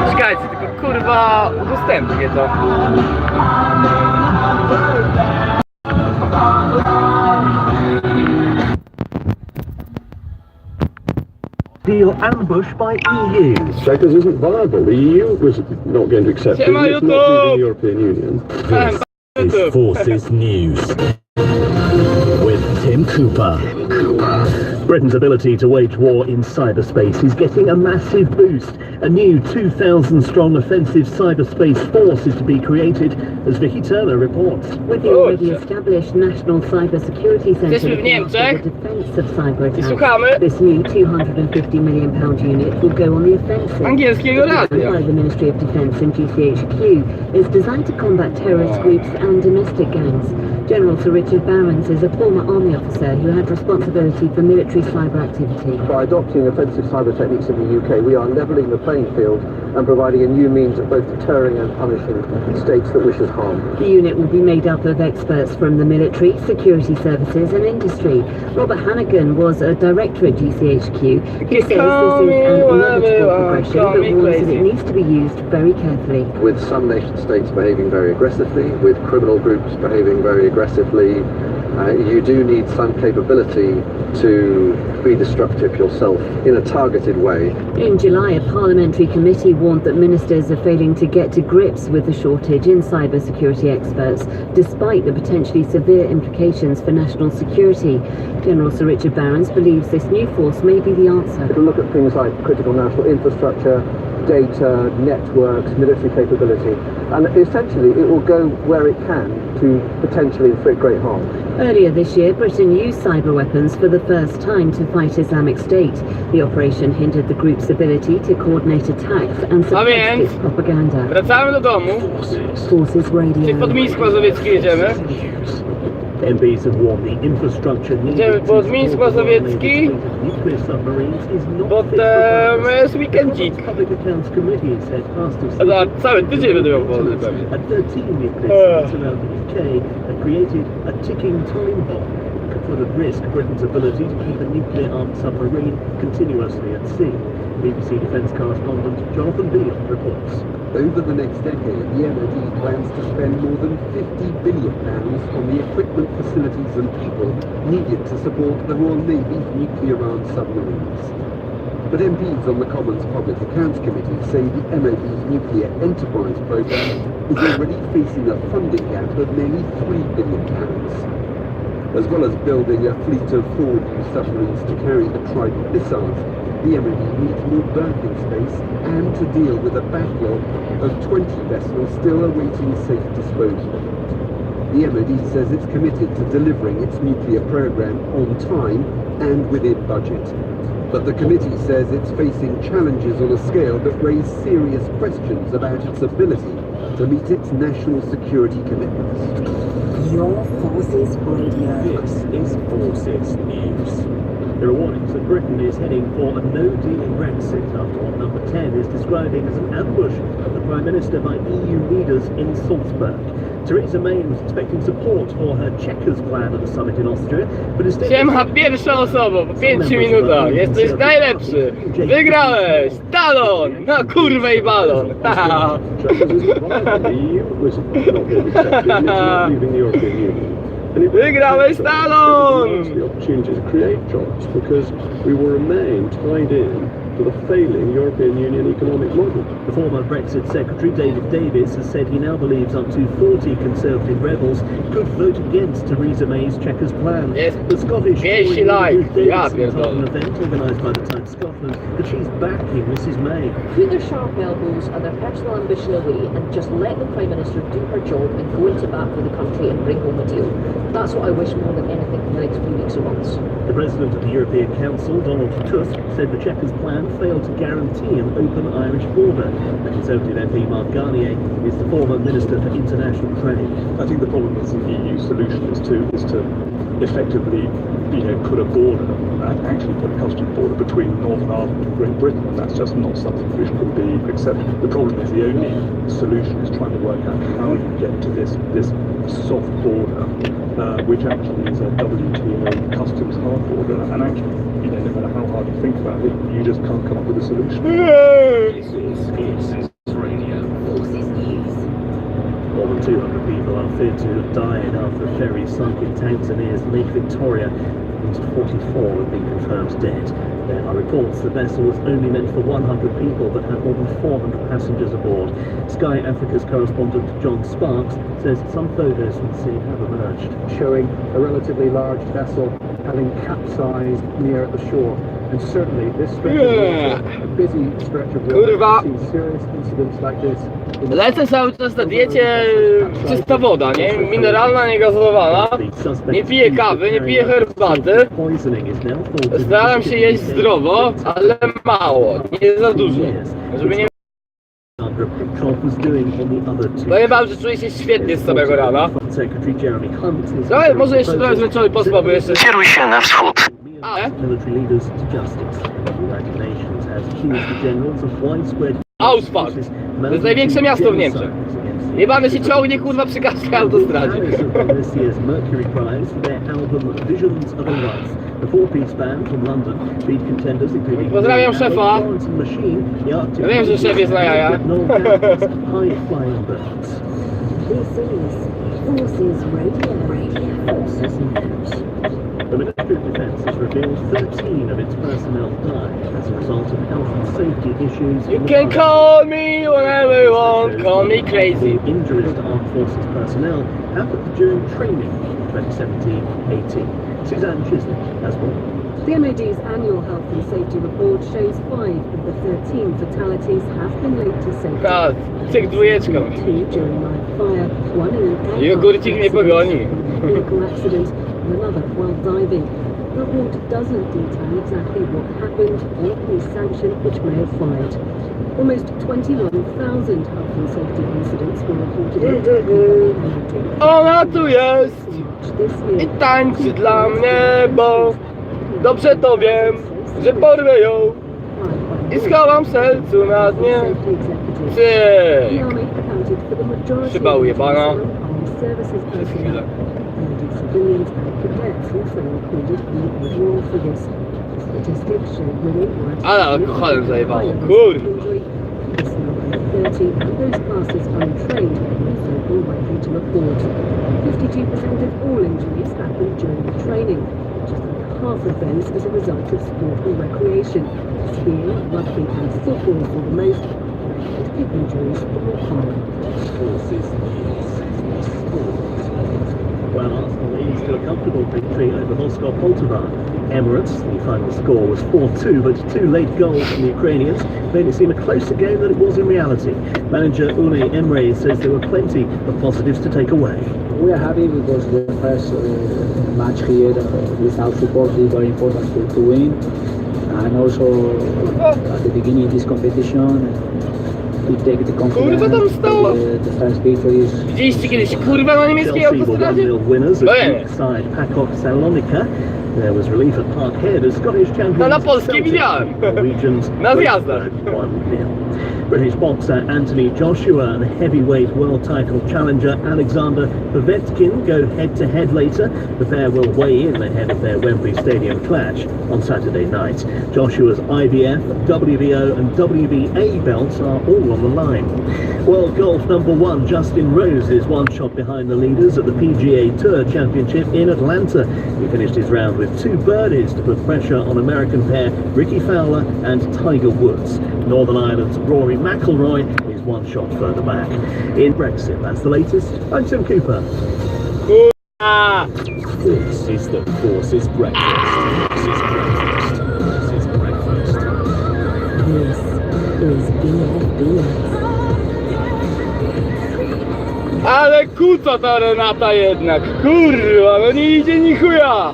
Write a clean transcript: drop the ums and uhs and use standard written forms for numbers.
Czekajcie, tylko kurwa udostępnię to. Deal ambushed by EU. Checkers isn't viable. The EU was not going to accept it. It's not leaving the European Union. This is Forces News with Tim Cooper. Britain's ability to wage war in cyberspace is getting a massive boost. A new 2,000-strong offensive cyberspace force is to be created, as Vicky Turner reports. With the already established National Cybersecurity Centre for the defence of cyber attacks, this new £250 million unit will go on the offensive. By the Ministry of Defence and GCHQ is designed to combat terrorist groups and domestic gangs. General Sir Richard Barrons is a former army officer who had responsibility for military cyber activity. By adopting offensive cyber techniques in the UK, we are levelling the playing field and providing a new means of both deterring and punishing states that wish us harm. The unit will be made up of experts from the military, security services and industry. Robert Hannigan was a director at GCHQ. He says this is an inevitable progression, but warns that it needs to be used very carefully. With some nation states behaving very aggressively, with criminal groups behaving very aggressively, you do need some capability to be destructive yourself in a targeted way. In July, a parliamentary committee warned that ministers are failing to get to grips with the shortage in cybersecurity experts, despite the potentially severe implications for national security. General Sir Richard Barrons believes this new force may be the answer. It will look at things like critical national infrastructure, data, networks, military capability, and essentially it will go where it can to potentially inflict great harm. Earlier this year, Britain used cyber weapons for the first time to fight Islamic State. The operation hindered the group's ability to coordinate attacks and suppress its propaganda. Wracamy do domu. Forces Radio. Czyli pod Mińsk Mazowiecki jedziemy. MPs have warned the infrastructure Jedziemy pod Mińsk Mazowiecki. Potem jest weekendzik. A cały tydzień będę miał wolny pewnie. Created a ticking time bomb that could put at risk Britain's ability to keep a nuclear-armed submarine continuously at sea. BBC Defence correspondent Jonathan Beale reports. Over the next decade, the MOD plans to spend more than £50 billion on the equipment, facilities and people needed to support the Royal Navy's nuclear-armed submarines. But MPs on the Commons Public Accounts Committee say the MOD's nuclear enterprise programme is already facing a funding gap of nearly £3 billion. As well as building a fleet of 4 new submarines to carry the Trident missiles, the MOD needs more berthing space and to deal with a backlog of 20 vessels still awaiting safe disposal. The MOD says it's committed to delivering its nuclear programme on time and within budget. But the committee says it's facing challenges on a scale that raise serious questions about its ability to meet its national security commitments. Your Forces Radio. This is Forces News. There are warnings that Britain is heading for a no-deal Brexit after what Number 10 is describing as an ambush of the Prime Minister by EU leaders in Salzburg. Theresa May was expecting support for her Checkers plan at the summit in Austria, but instead... Siema, pierwsza osoba po 5 minutach. Jesteś najlepszy. Wygrałeś. Talon. No kurwę i balon. Wygrałeś talon! The opportunity to create jobs because we will remain tied in to the failing European Union economic model. The former Brexit Secretary David Davis has said he now believes up to 40 Conservative rebels could vote against Theresa May's Checkers plan. Yes. The Scottish Piersi like. Ja told an event organised by the Times Scotland that she's backing Mrs May. Put their sharp elbows and their personal ambition away and just let the Prime Minister do her job and go into bat for the country and bring home a deal. That's what I wish more than anything for the next few weeks or months. The President of the European Council, Donald Tusk, said the Checkers plan failed to guarantee an open Irish border. The Conservative MP Mark Garnier is the former Minister for International Trade. I think the problem with the EU solution is to effectively, put a border, actually put a customs border between Northern Ireland and Great Britain. That's just not something which could be accepted. The problem is the only solution is trying to work out how you get to this soft border, which actually is a WTO customs hard border, and actually you know, no matter how hard you think about it, you just can't come up with a solution. More than 200 people are feared to have died after a ferry sunk in Tanzania's Lake Victoria. At least 44 have been confirmed dead. There are reports the vessel was only meant for 100 people but had more than 400 passengers aboard. Sky Africa's correspondent John Sparks says some photos from the scene have emerged, showing a relatively large vessel having capsized near the shore. And certainly this stretch of water, a busy stretch of water, we've seen serious incidents like this. Lecę cały czas na diecie czysta woda, nie? Mineralna, niegazowana. Nie piję kawy, nie piję herbaty. Staram się jeść zdrowo, ale mało, nie za dużo. Żeby nie... Powiem wam, że czuję się świetnie z samego rana. No, może jeszcze trochę zmęczony pospa, bo jeszcze... Kieruj się na wschód. Ale... Ausfahrt! To jest największe miasto w Niemczech. Jebane się ciągnie, kurwa, przy każdej autostradzie. Pozdrawiam szefa. Ja wiem, że szef jest na jaja. The Ministry of Defence has revealed 13 of its personnel died as a result of health and safety issues. You can call me whenever you want, call me crazy. The injuries to armed forces personnel happened during training in 2017-18. Suzanne Chisney has more. The MOD's annual health and safety report shows 5 of the 13 fatalities have been linked to safety. Tak, cyk dwójeczką. 2 during live fire, 1 in an Jogurcik mnie pogoni. vehicle accident, and another while diving. The report doesn't detail exactly what happened or any sanction which may have followed. Almost 21,000 health and safety incidents were reported in Ona tu jest i tańczy dla mnie, bo dobrze to wiem, że porwę ją i schowam w sercu na dnie. Cyk! Szyba ujebana. Przez chwilę. Ale alkoholem zajebało, kur... Half of those as a result of sport or recreation. Skiing, rugby and football for the most, and hip injuries are more common. Well, Arsenal leads to a comfortable victory over Moscow Poltava. Emirates, the final score was 4-2, but 2 late goals from the Ukrainians made it seem a closer game than it was in reality. Manager Unai Emery says there were plenty of positives to take away. We are happy because the first match here without support is very important to win, and also at the beginning of this competition to take the confidence. The first victory is... Widzieliście kiedyś kurwa na niemieckiej Chelsea were autostradzie? 1-0 winners of Greek side PAOK Salonika. There was relief at Parkhead as Scottish champions Na polskie widziałem. Norwegians Na zjazdach. 1-0. British boxer Anthony Joshua and heavyweight world title challenger Alexander Povetkin go head-to-head later. The pair will weigh in ahead of their Wembley Stadium clash on Saturday night. Joshua's IBF, WBO and WBA belts are all on the line. World Golf #1 Justin Rose is 1 shot behind the leaders at the PGA Tour Championship in Atlanta. He finished his round with 2 birdies to put pressure on American pair Ricky Fowler and Tiger Woods. Northern Ireland's Rory McIlroy is 1 shot further back. In Brexit, that's the latest. I'm Tim Cooper. This is the Forces Breakfast. This is breakfast. This is breakfast. This is BFBS. Ale kuca ta Renata jednak, kurwa, no nie idzie ni chuja!